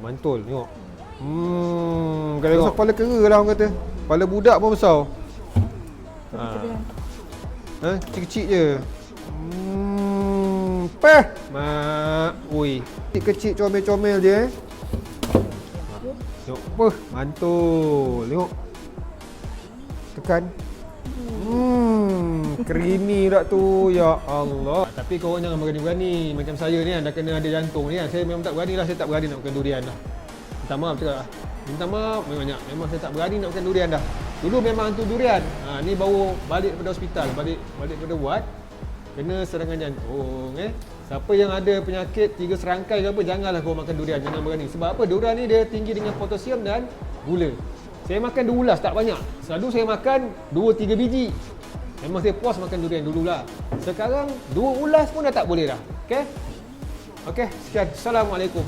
mantul tengok. Kalau tengok kepala kera lah orang kata. Kepala budak pun besar. Kecil-kecil je. Mak. Ui. Kecil comel-comel je Tengok. Mantul. Tengok. Tekan. Creamy tak tu. Ya Allah. Tapi korang jangan berani-berani. Macam saya ni dah kena ada jantung ni kan. Saya memang tak berani lah. Saya tak berani nak makan durian dah. Minta maaf cakap lah. Minta maaf banyak. Memang saya tak berani nak makan durian dah. Dulu memang hantu durian. Ni baru balik daripada hospital. Balik daripada ward. Kena serangan jantung. Siapa yang ada penyakit 3 serangkai ke apa, janganlah korang makan durian. Jangan berani. Sebab apa? Durian ni dia tinggi dengan potasium dan gula. Saya makan 2 ulas, tak banyak. Selalu saya makan 2-3 biji. Memang saya puas makan durian dululah. Sekarang 2 ulas pun dah tak boleh dah. Okey, sekian. Assalamualaikum.